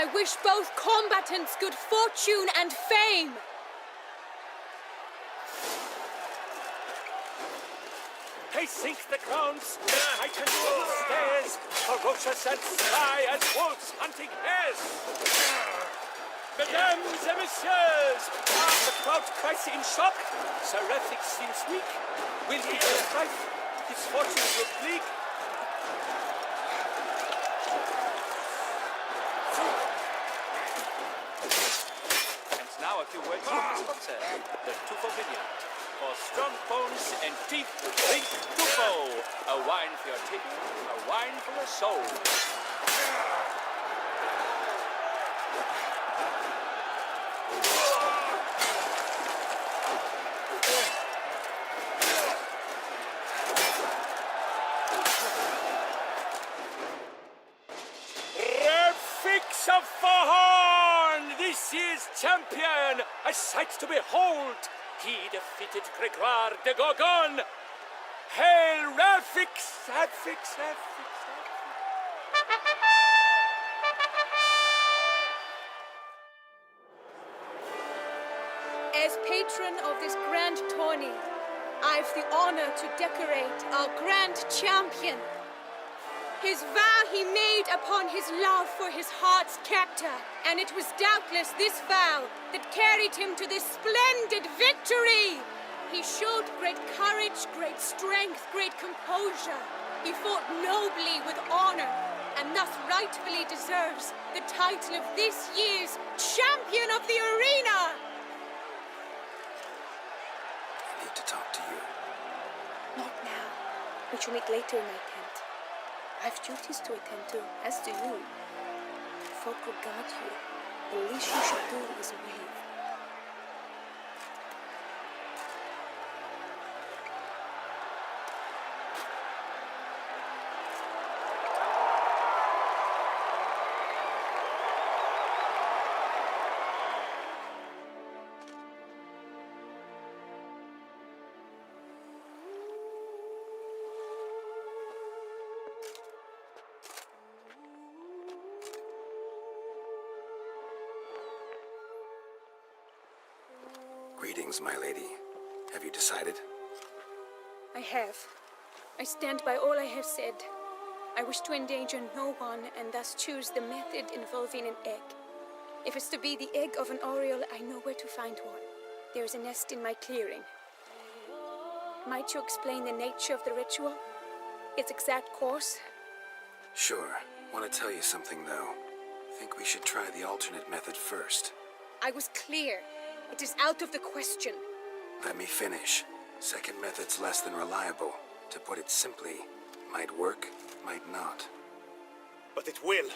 I wish both combatants good fortune and fame. They sink the grounds, tighten the stairs, ferocious and sly as wolves hunting hares. Mesdames et messieurs, the crowd cries in shock. Sir RTX seems weak. Will he go strife? His fortunes look bleak. And now a few words from the sponsor, the Tufo Vivian. For strong bones and teeth, drink Tufo. A wine for your teeth, a wine for your soul. RTX of Fahorn, this year's champion, a sight to behold. He defeated Gregoire de Gorgon. Hail RTX, RTX, RTX. As patron of this grand tourney, I've the honor to decorate our grand champion. His vow he made upon his love for his heart's captor, and it was doubtless this vow that carried him to this splendid victory. He showed great courage, great strength, great composure. He fought nobly with honor, and thus rightfully deserves the title of this year's Champion of the Arena. I need to talk to you. Not now. We shall meet later in my tent. I have duties to attend to, as do you. Folk will guard you. The least you should do is wave. Greetings, my lady. Have you decided? I have. I stand by all I have said. I wish to endanger no one and thus choose the method involving an egg. If it's to be the egg of an oriole, I know where to find one. There is a nest in my clearing. Might you explain the nature of the ritual? Its exact course? Sure. Want to tell you something, though. Think we should try the alternate method first. I was clear. It is out of the question. Let me finish. Second method's less than reliable. To put it simply, might work, might not. But it will.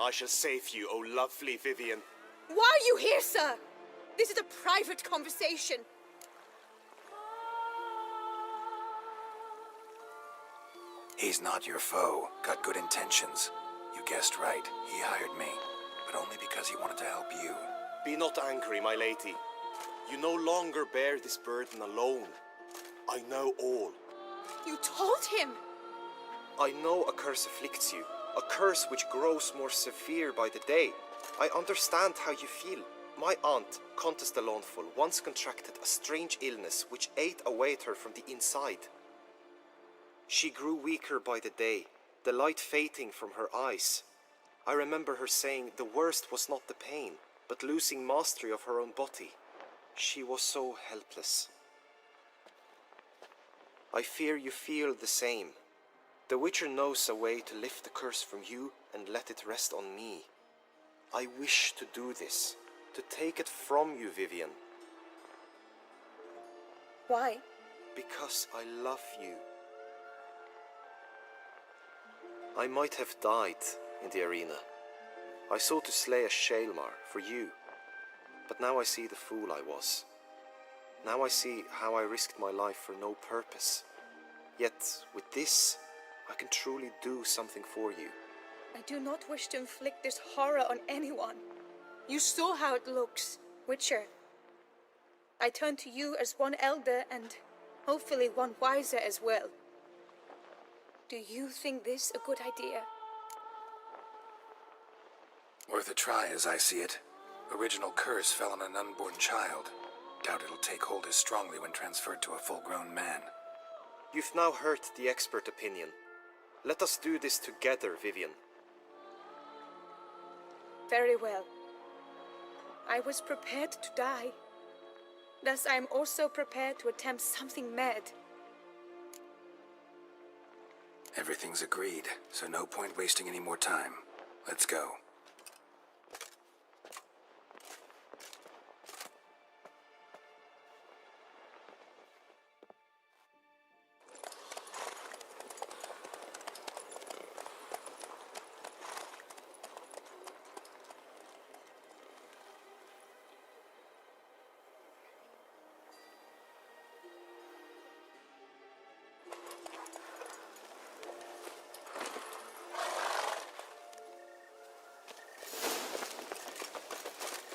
I shall save you, O lovely Vivian. Why are you here, sir? This is a private conversation. He's not your foe. Got good intentions. You guessed right. He hired me. But only because he wanted to help you. Be not angry, my lady. You no longer bear this burden alone. I know all. You told him? I know a curse afflicts you. A curse which grows more severe by the day. I understand how you feel. My aunt, Countess de Launful, once contracted a strange illness which ate away at her from the inside. She grew weaker by the day, the light fading from her eyes. I remember her saying the worst was not the pain, but losing mastery of her own body. She was so helpless. I fear you feel the same. The Witcher knows a way to lift the curse from you and let it rest on me. I wish to do this, to take it from you, Vivian. Why? Because I love you. I might have died in the arena. I sought to slay a Shaelmar for you. But now I see the fool I was. Now I see how I risked my life for no purpose. Yet, with this, I can truly do something for you. I do not wish to inflict this horror on anyone. You saw how it looks, Witcher. I turn to you as one elder and hopefully one wiser as well. Do you think this a good idea? Worth a try as I see it. Original curse fell on an unborn child. Doubt it'll take hold as strongly when transferred to a full-grown man. You've now heard the expert opinion. Let us do this together, Vivian. Very well. I was prepared to die. Thus I am also prepared to attempt something mad. Everything's agreed, so no point wasting any more time. Let's go.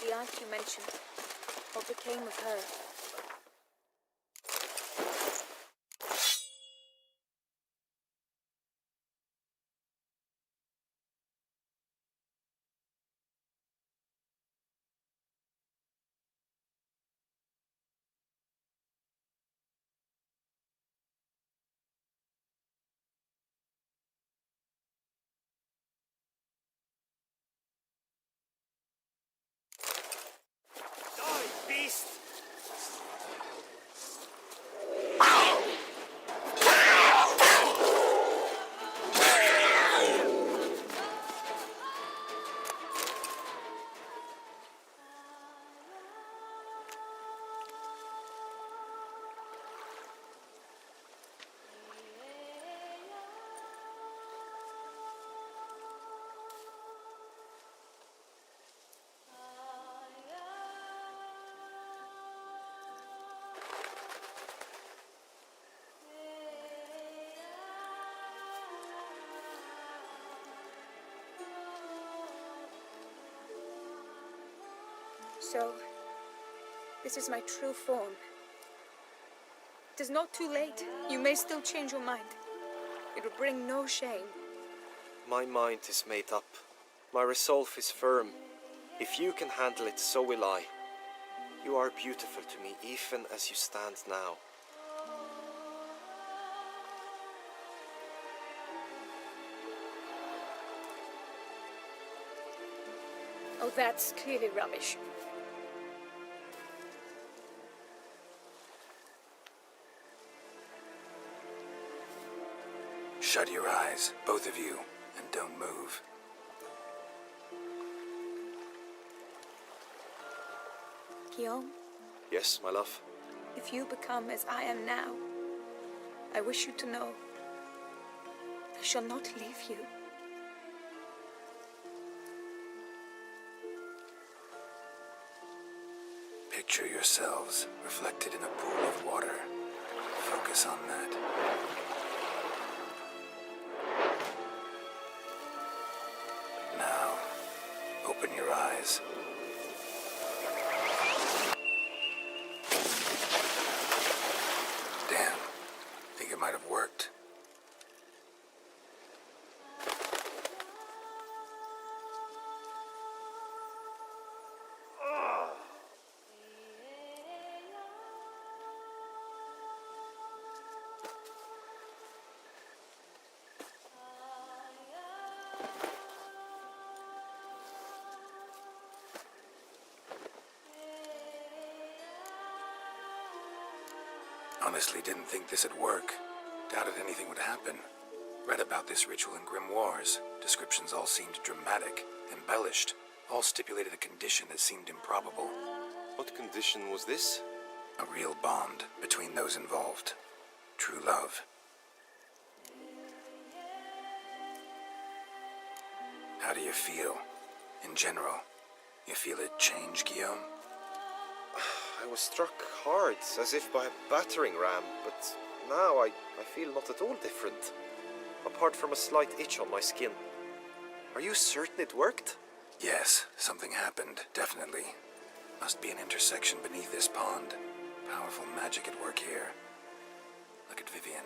The aunt you mentioned, what became of her? Die, beast! So, this is my true form. It is not too late. You may still change your mind. It will bring no shame. My mind is made up. My resolve is firm. If you can handle it, so will I. You are beautiful to me, even as you stand now. Oh, that's clearly rubbish. Shut your eyes, both of you, and don't move. Guillaume, Yes, my love. if you become as I am now, I wish you to know I shall not leave you. Picture yourselves reflected in a pool of water. Focus on that. Now, open your eyes. Damn, think it might have worked. Honestly didn't think this'd work. Doubted anything would happen. Read about this ritual in grimoires. Descriptions all seemed dramatic, embellished. All stipulated a condition that seemed improbable. What condition was this? A real bond between those involved. True love. How do you feel, in general? You feel it change, Guillaume? I was struck hard, as if by a battering ram, but now I feel not at all different. Apart from a slight itch on my skin. Are you certain it worked? Yes, something happened, definitely. Must be an intersection beneath this pond. Powerful magic at work here. Look at Vivian.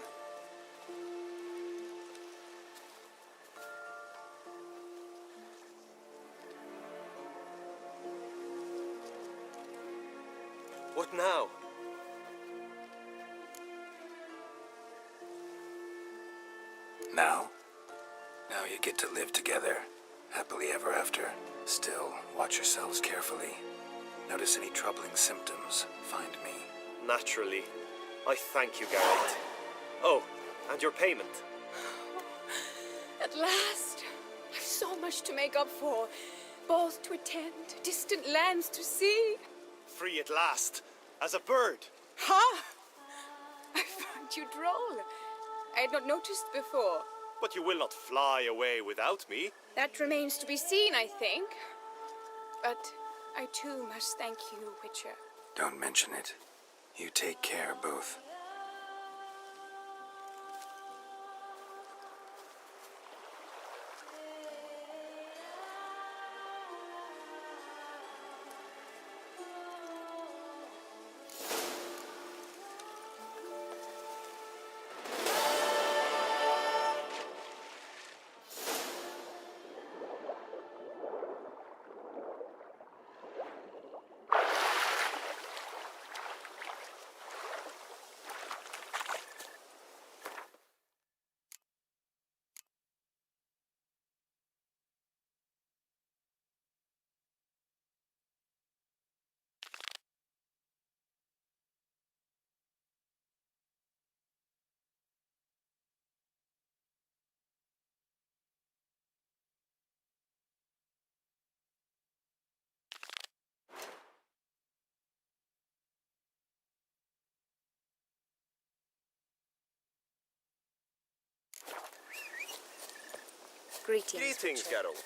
now? Now? Now you get to live together, happily ever after. Still, watch yourselves carefully. Notice any troubling symptoms, find me. Naturally. I thank you, Garrett. Oh, and your payment. At last, I've so much to make up for. Balls to attend, distant lands to see. Free at last, as a bird. Ha! I found you droll. I had not noticed before. But you will not fly away without me. That remains to be seen, I think. But I too must thank you, Witcher. Don't mention it. You take care, both. Greetings, Witcher. Geralt.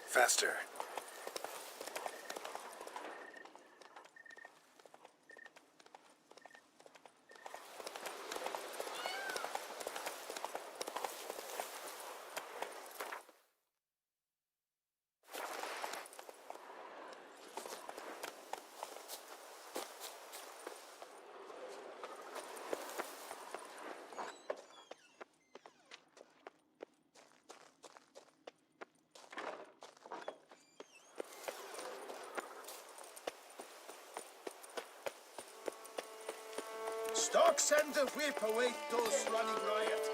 Faster. Stocks and the whip await those running riot.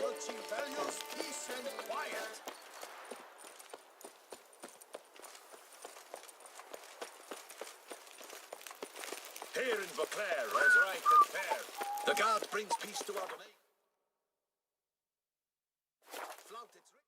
Virtue values peace and quiet. Here in Beauclair, all's right and fair. The guard brings peace to our domain. Flout its ring.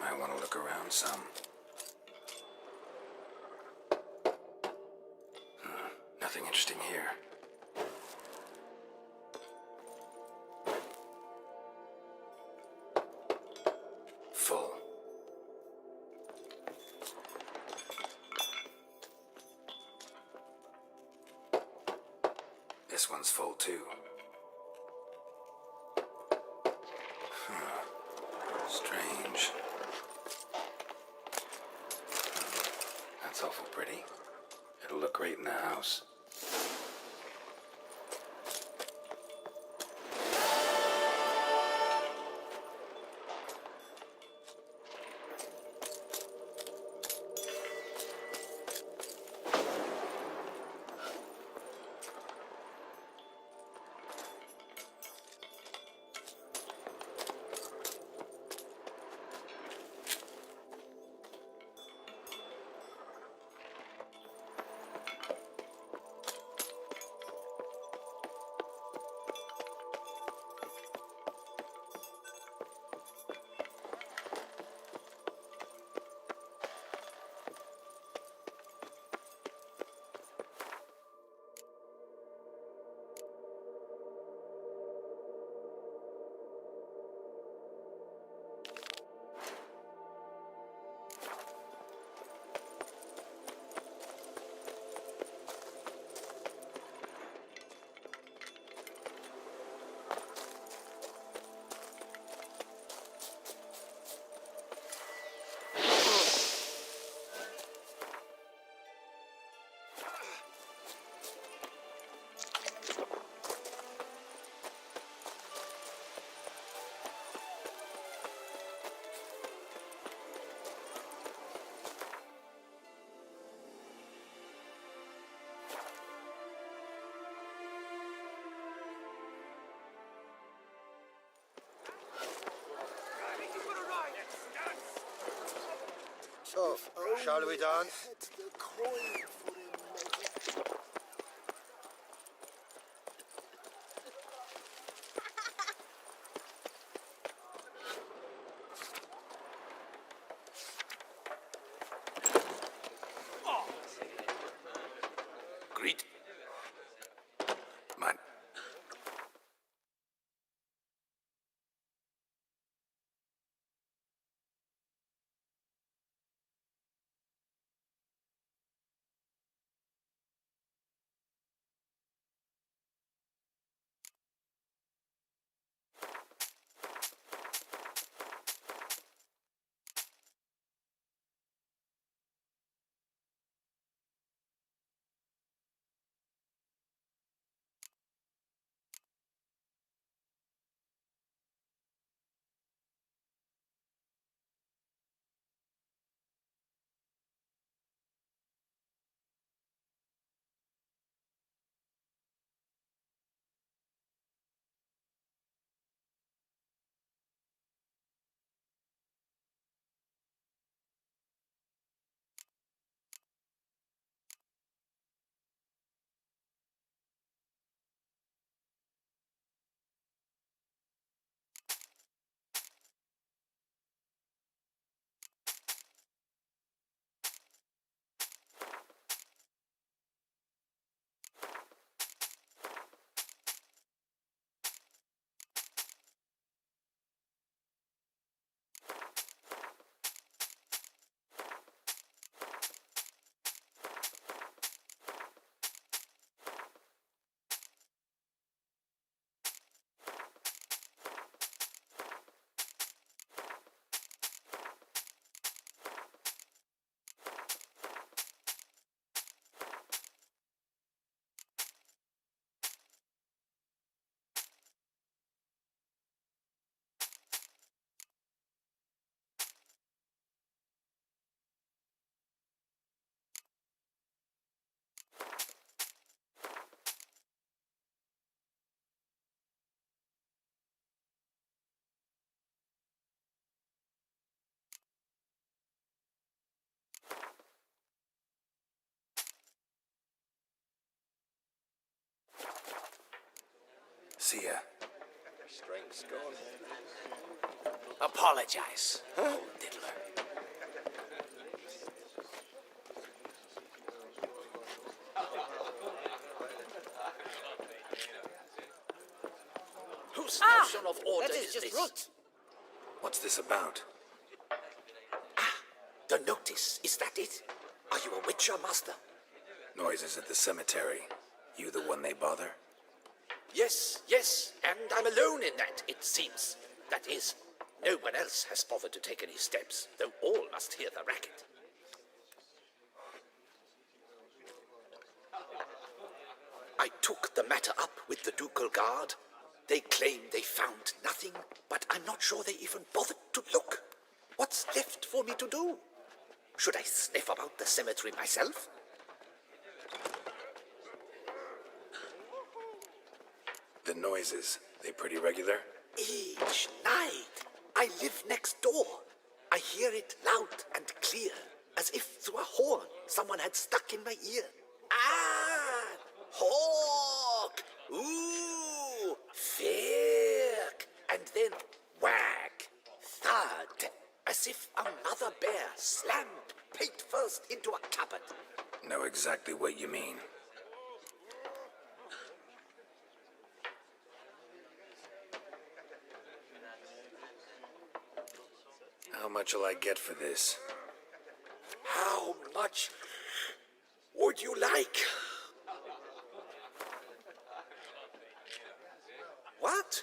Might want to look around some. Nothing interesting here. Full. This one's full too. Strange. That's awful pretty. It'll look great in the house. Shall we dance? Greet. Mine. See ya. Strength's gone. Apologize, old diddler. Whose notion of order That is just this? rot. What's this about? The notice, is that it? Are you a witcher, master? Noises at the cemetery. You the one they bother? Yes, yes, and I'm alone in that, it seems. That is, no one else has bothered to take any steps, though all must hear the racket. I took the matter up with the ducal guard. They claim they found nothing, but I'm not sure they even bothered to look. What's left for me to do? Should I sniff about the cemetery myself? The noises, they pretty regular? Each night, I live next door. I hear it loud and clear, as if through a horn someone had stuck in my ear. Ah! Hawk! Ooh! Firk! And then whack! Thud! As if another bear slammed pate first into a cupboard. Know exactly what you mean. How much'll I get for this? How much would you like? What?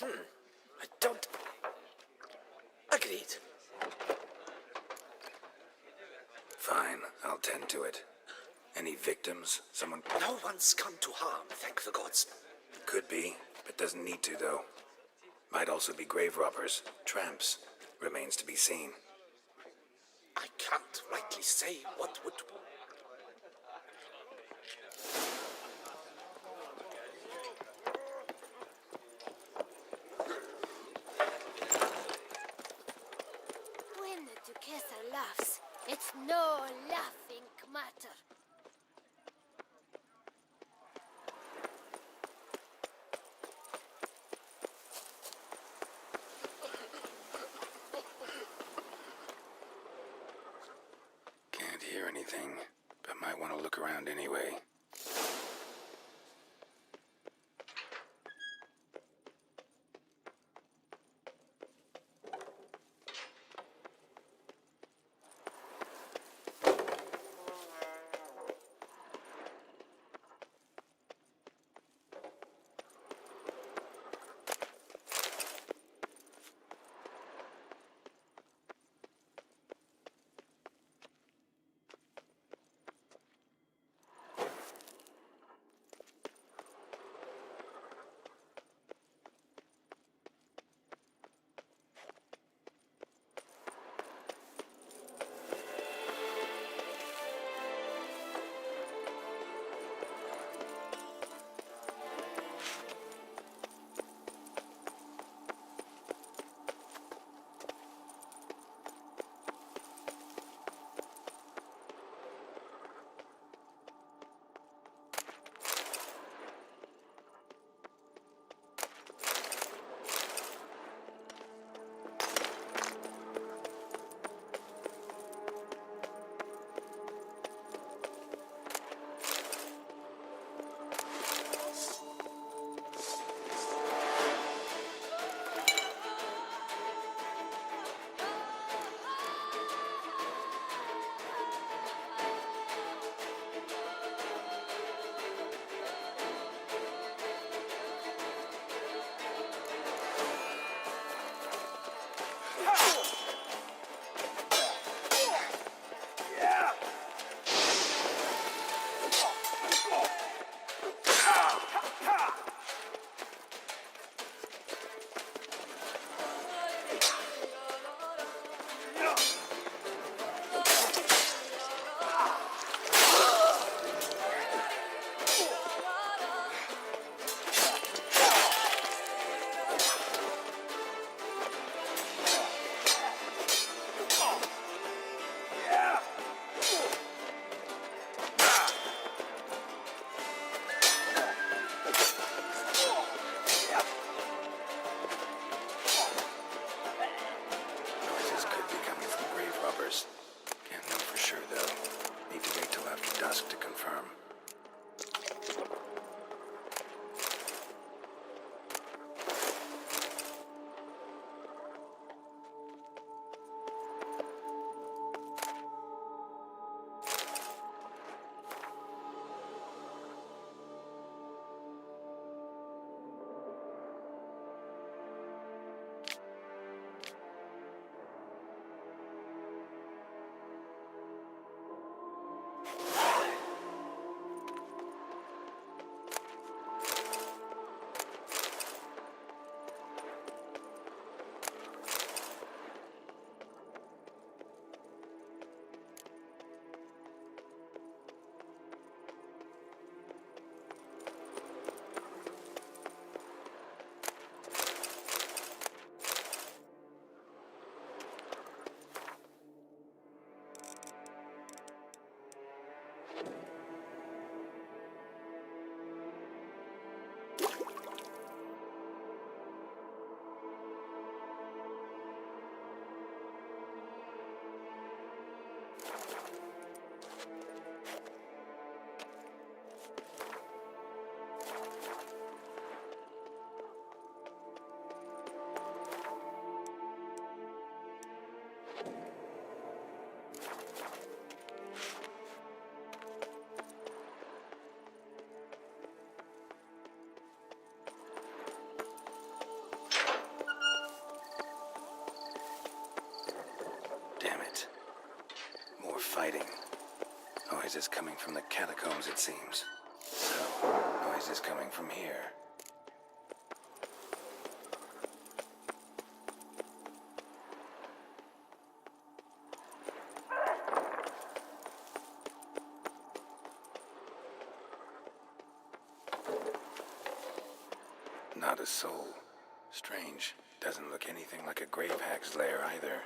I don't... Agreed. Fine, I'll tend to it. Any victims? Someone... No one's come to harm, thank the gods. Could be, but doesn't need to, though. Might also be grave robbers, tramps. Remains to be seen. I can't rightly say what would... When the Duquesa laughs, it's no laughing matter. Can't hear anything, but might want to look around anyway. Noises could be coming from grave robbers. Can't know for sure, though. Need to wait till after dusk to confirm. Damn it. More fighting. Noises coming from the catacombs, it seems. So, noises coming from here. Not a soul. Strange. Doesn't look anything like a grave hag's lair either.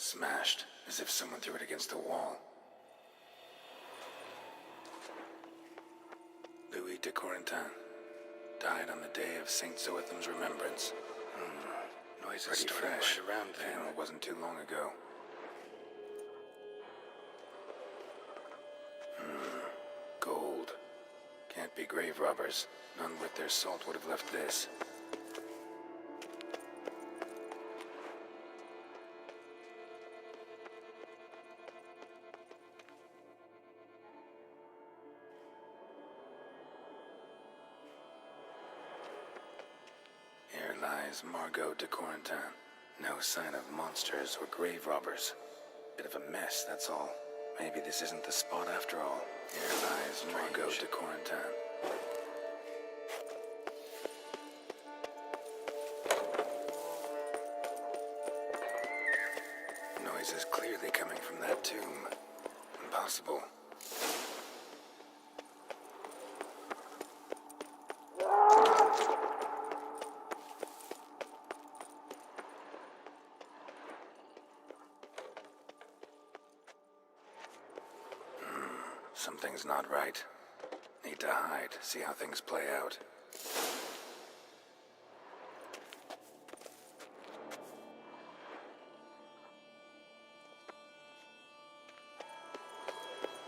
Smashed, as if someone threw it against a wall. Louis de Corentin died on the day of Saint Zoetham's remembrance. Noises pretty started fresh. Right around then. It wasn't too long ago. Gold. Can't be grave robbers. None worth their salt would have left this. Here lies Margot de Corentin. No sign of monsters or grave robbers. Bit of a mess, that's all. Maybe this isn't the spot after all. Here lies Margot de Corentin. Noise is clearly coming from that tomb. Impossible. Something's not right. Need to hide, see how things play out.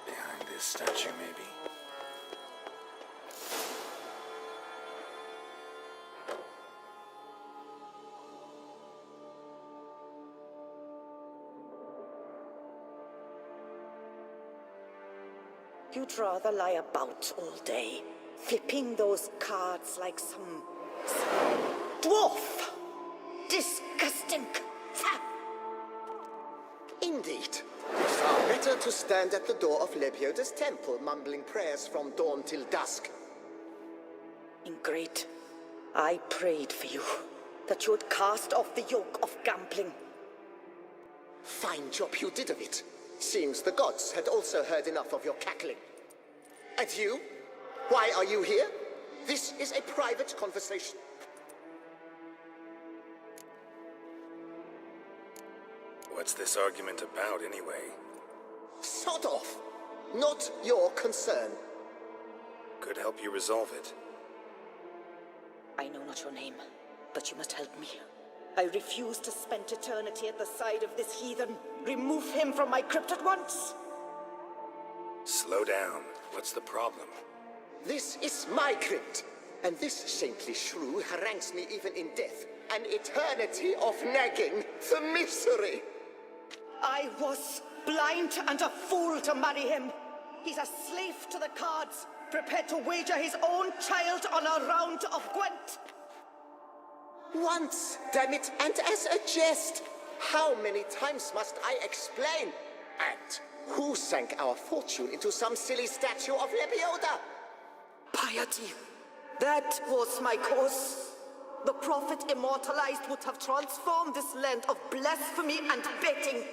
Behind this statue, maybe? You'd rather lie about all day, flipping those cards like some dwarf. Disgusting. Indeed. It's far better to stand at the door of Lebioda's temple, mumbling prayers from dawn till dusk. Ingrid, I prayed for you, that you would cast off the yoke of gambling. Fine job you did of it. Seems the gods had also heard enough of your cackling. And you? Why are you here? This is a private conversation. What's this argument about, anyway? Sod off! Not your concern. Could help you resolve it. I know not your name, but you must help me. I refuse to spend eternity at the side of this heathen. Remove him from my crypt at once! Slow down. What's the problem? This is my crypt, and this saintly shrew harangues me even in death. An eternity of nagging, the misery! I was blind and a fool to marry him. He's a slave to the cards, prepared to wager his own child on a round of Gwent. Once, damn it, and as a jest. How many times must I explain? And who sank our fortune into some silly statue of Lebioda? Piety. That was my cause. The prophet immortalized would have transformed this land of blasphemy and betting.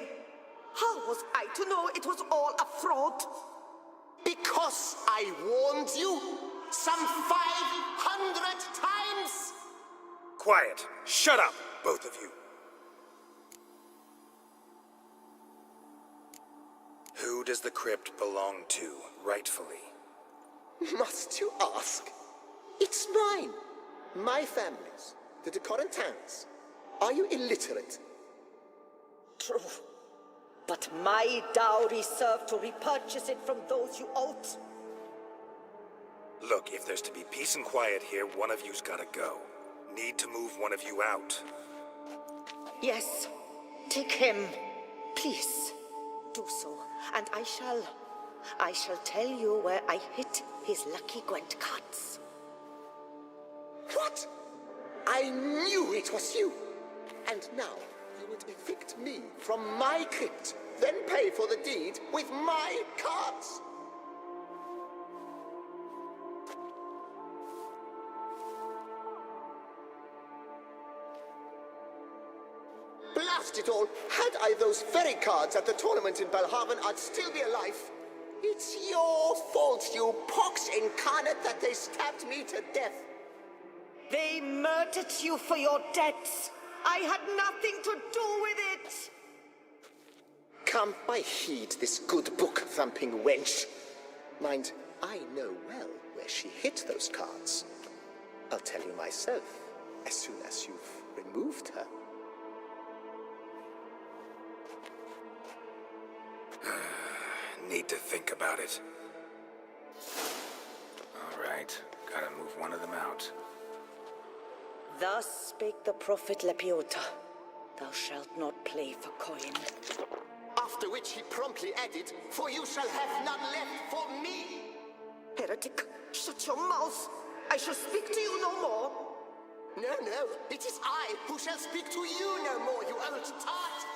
How was I to know it was all a fraud? Because I warned you some 500 times! Quiet! Shut up, both of you! Who does the crypt belong to, rightfully? Must you ask? It's mine. My family's. The de Corentins. Are you illiterate? True. But my dowry served to repurchase it from those you owed. Look, if there's to be peace and quiet here, one of you's gotta go. Need to move one of you out. Yes. Take him. Please. Do so. And I shall tell you where I hit his lucky Gwent cards. What? I knew it was you. And now you would evict me from my crypt, then pay for the deed with my cards. Blast it all! Had I those very cards at the tournament in Belhaven, I'd still be alive. It's your fault, you pox incarnate, that they stabbed me to death. They murdered you for your debts. I had nothing to do with it. Come, I heed this good book-thumping wench. Mind, I know well where she hid those cards. I'll tell you myself as soon as you've removed her. Need to think about it. All right, gotta move one of them out. Thus spake the prophet Lepiota. Thou shalt not play for coin. After which he promptly added, "For you shall have none left for me." Heretic, shut your mouth. I shall speak to you no more. No, no, it is I who shall speak to you no more, you old tart.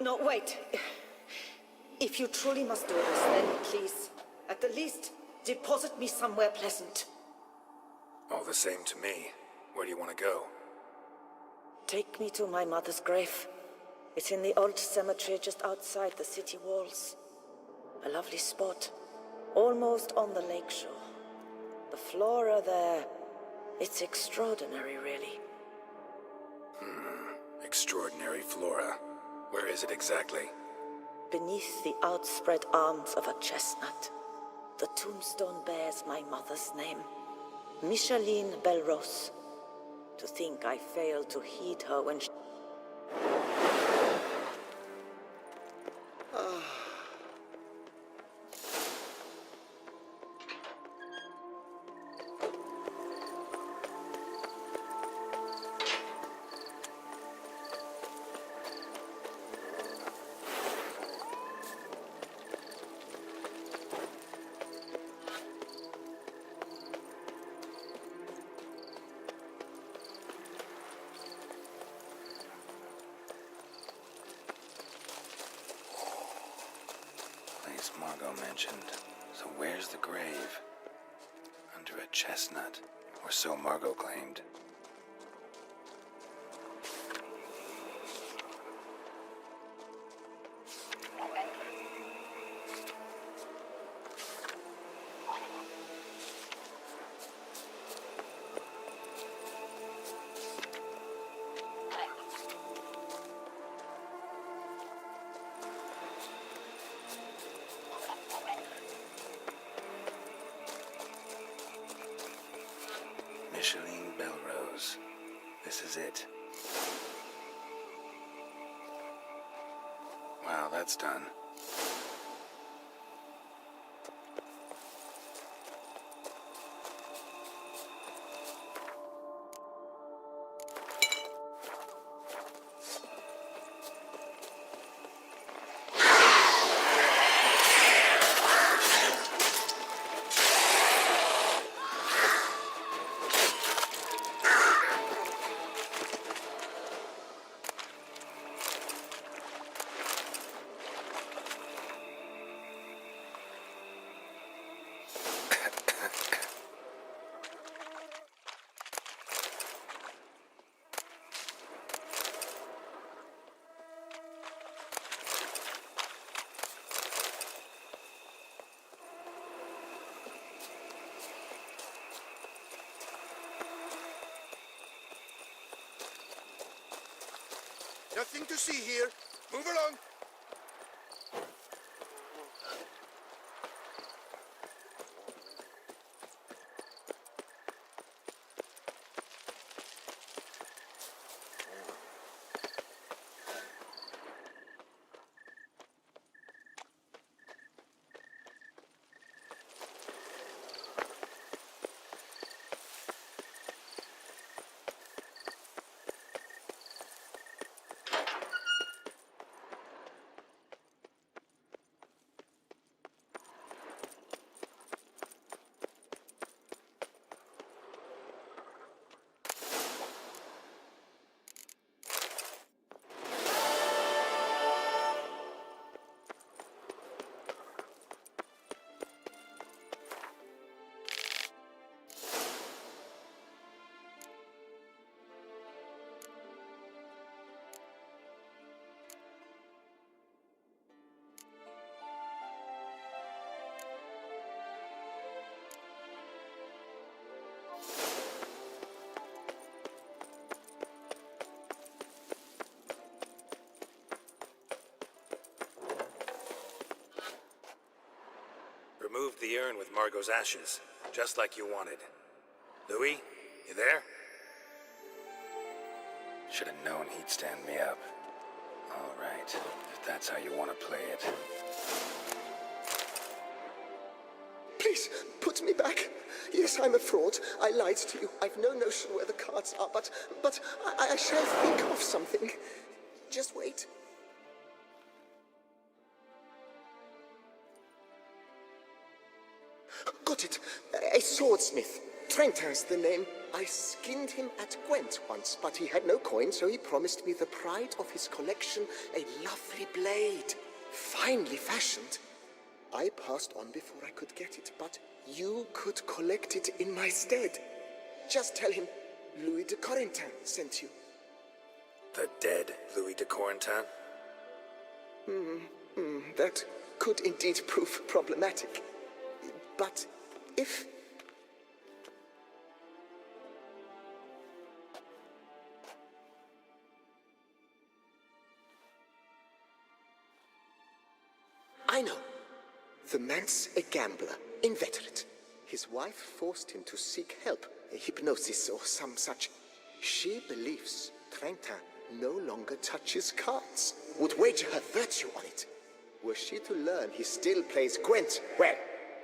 No, wait. If you truly must do this, then please, at the least, deposit me somewhere pleasant. All the same to me. Where do you want to go? Take me to my mother's grave. It's in the old cemetery just outside the city walls. A lovely spot, almost on the lakeshore. The flora there, it's extraordinary, really. Extraordinary flora. Where is it exactly? Beneath the outspread arms of a chestnut, the tombstone bears my mother's name, Micheline Belrose. To think I failed to heed her when she... place Margot mentioned. So where's the grave? Under a chestnut, or so Margot claimed. Micheline Belrose. This is it. Wow, that's done. Nothing to see here. Move along. Removed the urn with Margot's ashes, just like you wanted. Louis, you there? Should have known he'd stand me up. All right, if that's how you want to play it. Please, put me back. Yes, I'm a fraud. I lied to you. I've no notion where the cards are, but I shall think of something. Just wait. Got it. A swordsmith. Trentin's the name. I skinned him at Gwent once, but he had no coin, so he promised me the pride of his collection, a lovely blade, finely fashioned. I passed on before I could get it, but you could collect it in my stead. Just tell him Louis de Corentin sent you. The dead Louis de Corentin? That could indeed prove problematic. But if... I know. The man's a gambler, inveterate. His wife forced him to seek help, hypnosis or some such. She believes Trentin no longer touches cards, would wager her virtue on it. Were she to learn he still plays Gwent, well,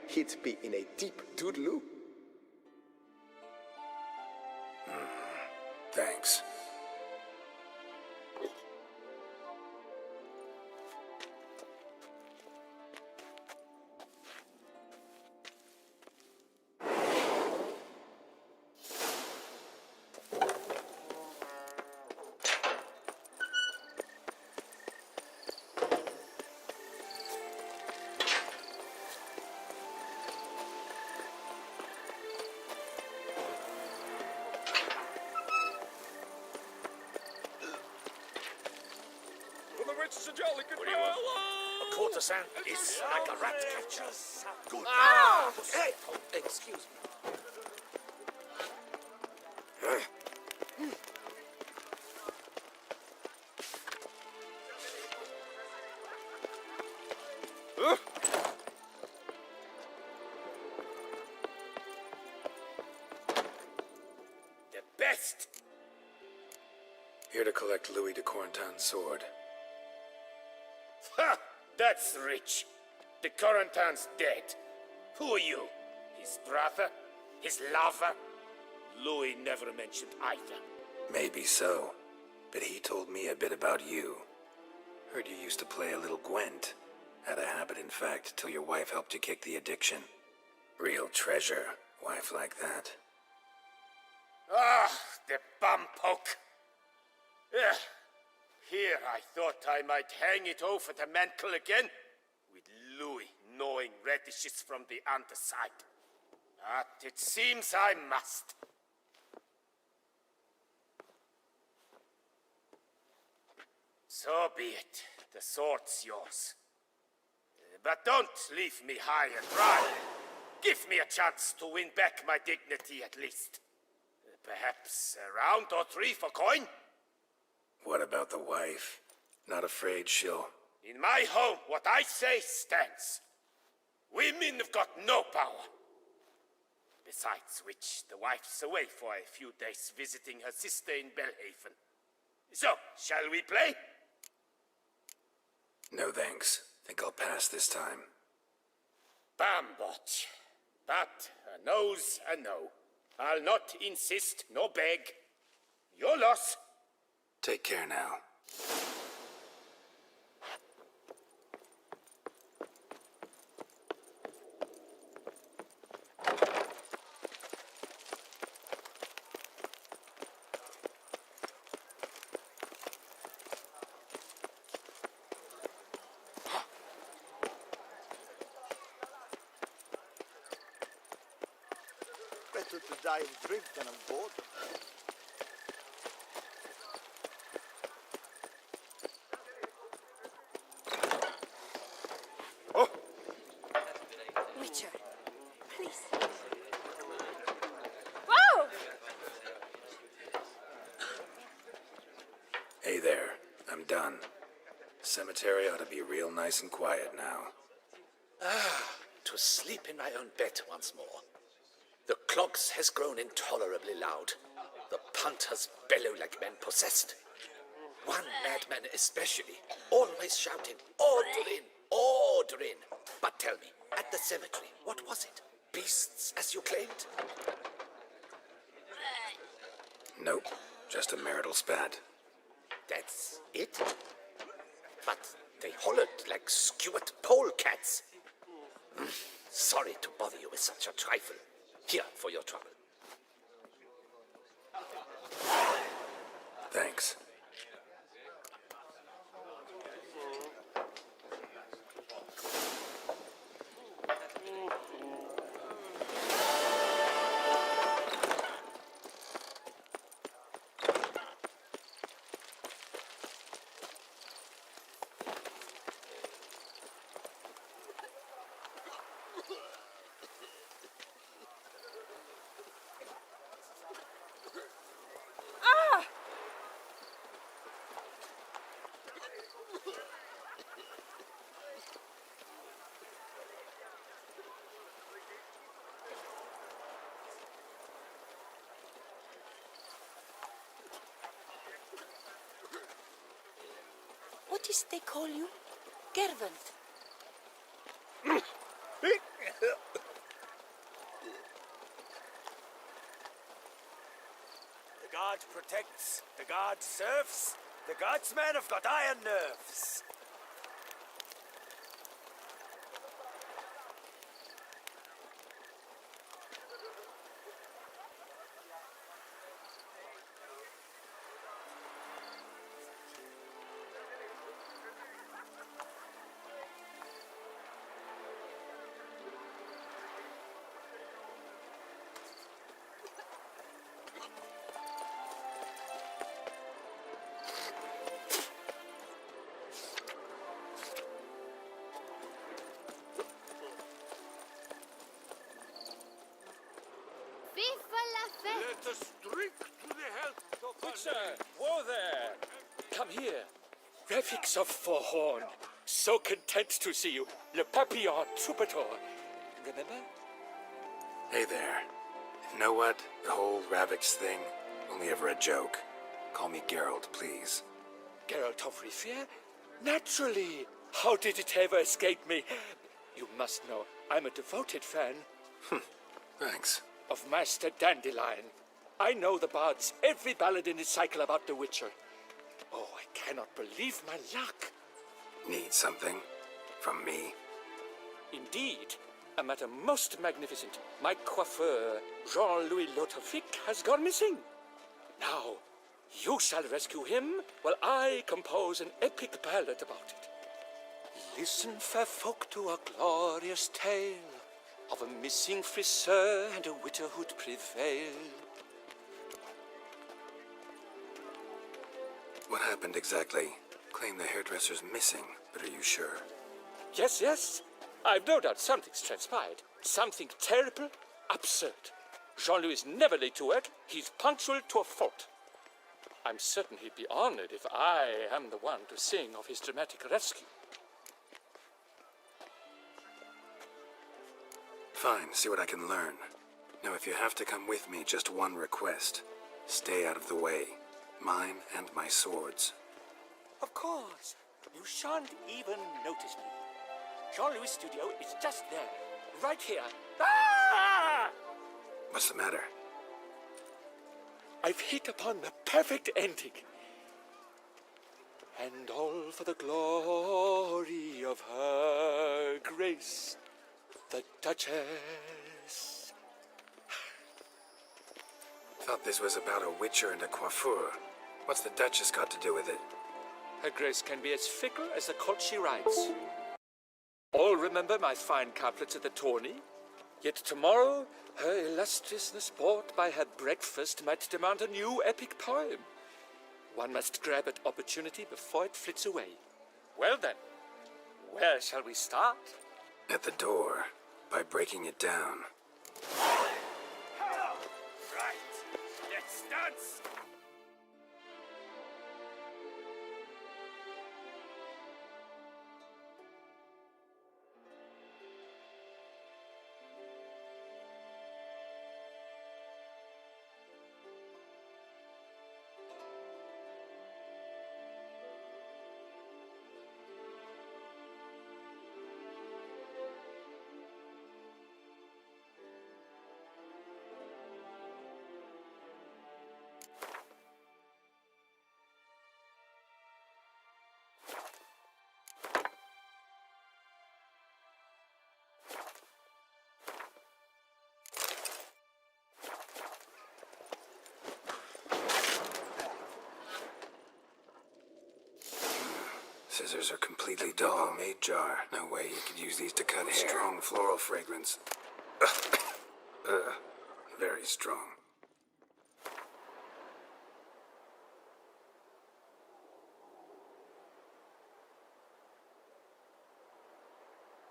he'd be in a deep doodaloo. Thanks. What do you want? A courtesan is like a rat catcher. Good. Hey, excuse me. The best. Here to collect Louis de Corentin's sword. Ha! That's rich. The Corentin's dead. Who are you? His brother? His lover? Louis never mentioned either. Maybe so, but he told me a bit about you. Heard you used to play a little Gwent. Had a habit, in fact, till your wife helped you kick the addiction. Real treasure, wife like that. Ah, the bumpoke. Yeah. Here I thought I might hang it over the mantle again, with Louis gnawing radishes from the underside. But it seems I must. So be it. The sword's yours. But don't leave me high and dry. Give me a chance to win back my dignity at least. Perhaps a round or three for coin? What about the wife? Not afraid she'll... In my home, what I say stands. Women have got no power. Besides which, the wife's away for a few days visiting her sister in Belhaven. So, shall we play? No thanks. Think I'll pass this time. Bambot. But a no's a no. I'll not insist, nor beg. Your loss. Take care now. Better to die of drink than of boredom. Witcher, please. Whoa! Hey there. I'm done. Cemetery ought to be real nice and quiet now. To sleep in my own bed once more. The clogs has grown intolerably loud. The punters bellow like men possessed. One madman especially, always shouting, "Order in! Order in!" But tell me, at the cemetery, what was it? Beasts, as you claimed? Nope. Just a marital spat. That's it? But they hollered like skewered polecats. Sorry to bother you with such a trifle. Here for your trouble. Thanks. What is they call you? Gervant. The god protects, the god serves, the god's men have got iron nerves. Witcher! Whoa there! Come here. Refix of Forhorn. So content to see you. Le Papillon Troubadour. Remember? Hey there. You know what? The whole Ravix thing, only ever a joke. Call me Geralt, please. Geralt of Rivia? Naturally. How did it ever escape me? You must know, I'm a devoted fan. Thanks. Of Master Dandelion. I know the bards, every ballad in his cycle about the Witcher. Oh, I cannot believe my luck. Need something? From me? Indeed. A matter most magnificent. My coiffeur, Jean-Louis Lotovic, has gone missing. Now, you shall rescue him while I compose an epic ballad about it. Listen, fair folk, to a glorious tale of a missing friseur and a widowhood prevail. What happened exactly? Claim the hairdresser's missing, but are you sure? Yes, yes. I've no doubt something's transpired. Something terrible, absurd. Jean-Louis is never late to work. He's punctual to a fault. I'm certain he'd be honored if I am the one to sing of his dramatic rescue. Fine, see what I can learn. Now, if you have to come with me, just one request. Stay out of the way. Mine and my swords. Of course. You shan't even notice me. Jean-Louis' studio is just there. Right here. Ah! What's the matter? I've hit upon the perfect ending. And all for the glory of her grace, the Duchess. Thought this was about a witcher and a coiffeur. What's the Duchess got to do with it? Her grace can be as fickle as the colt she rides. All remember my fine couplets at the tourney? Yet tomorrow, her illustriousness brought by her breakfast might demand a new epic poem. One must grab at opportunity before it flits away. Well then, where shall we start? At the door, by breaking it down. Right, let's dance! Scissors are completely dull. Made jar. No way you could use these to cut hair. Strong floral fragrance. Very strong.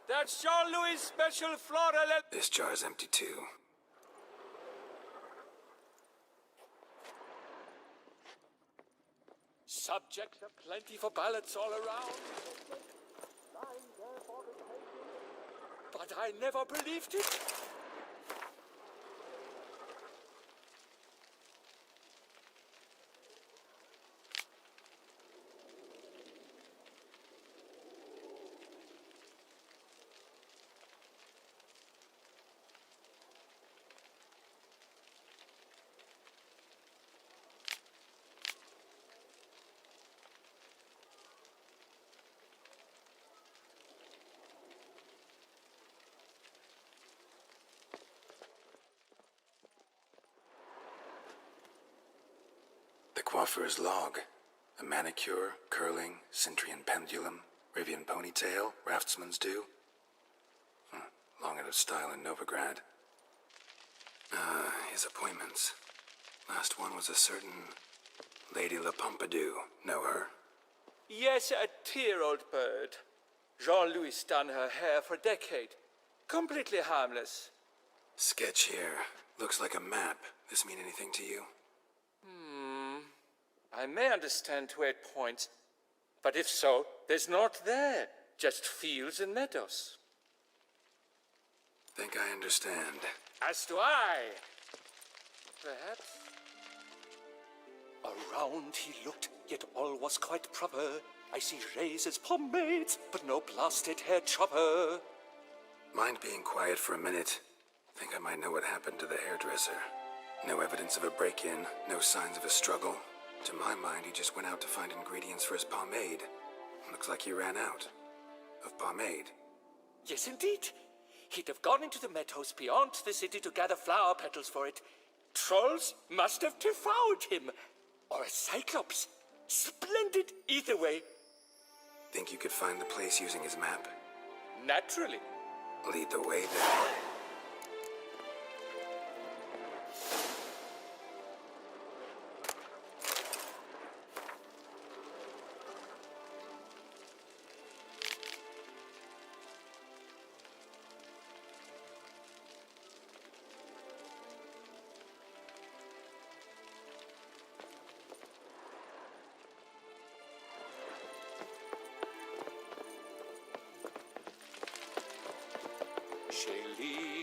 That's Jean-Louis' special floral. This jar's empty too. Subject aplenty for ballads all around. But I never believed it. The coiffeur's log. A manicure, curling, Cintrian pendulum, Rivian ponytail, raftsman's do. Long out of style in Novigrad. His appointments. Last one was a certain Lady La Pompadour. Know her? Yes, a dear old bird. Jean-Louis done her hair for a decade. Completely harmless. Sketch here. Looks like a map. This mean anything to you? I may understand to 8 points, but if so, there's naught there, just fields and meadows. Think I understand. As do I. Perhaps. Around he looked, yet all was quite proper. I see razors, pomades, but no blasted hair chopper. Mind being quiet for a minute? Think I might know what happened to the hairdresser. No evidence of a break-in, no signs of a struggle. To my mind, he just went out to find ingredients for his pomade. Looks like he ran out. Of pomade. Yes, indeed. He'd have gone into the meadows beyond the city to gather flower petals for it. Trolls must have devoured him. Or a cyclops. Splendid either way. Think you could find the place using his map? Naturally. Lead the way then.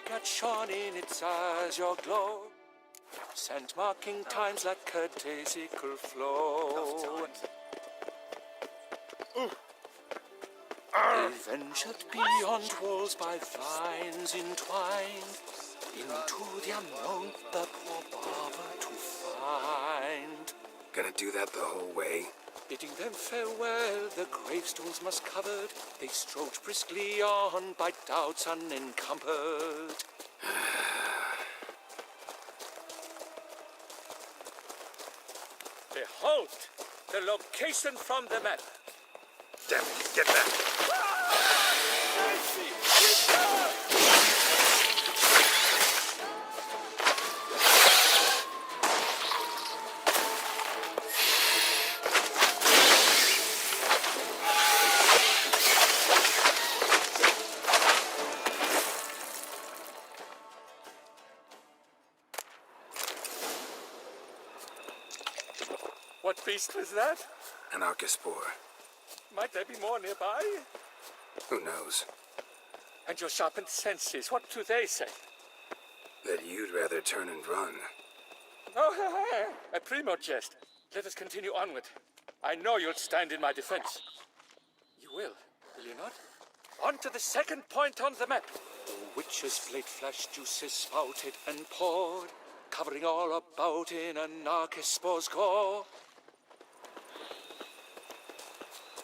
Gat shone in its azure glow, sand marking times like a daisical flow. They ventured beyond walls by vines entwined, into the unknown the poor barber to find. Gonna do that the whole way? Bidding them farewell, the gravestones must covered, they strode briskly on by doubts unencumbered. Behold, the location from the map. Damn it, get back! What beast was that? An archospore. Might there be more nearby? Who knows? And your sharpened senses, what do they say? That you'd rather turn and run. Oh, a primo jest. Let us continue onward. I know you'll stand in my defense. You will you not? On to the second point on the map. The witch's blade flash juices spouted and poured, covering all about in an archospore's gore.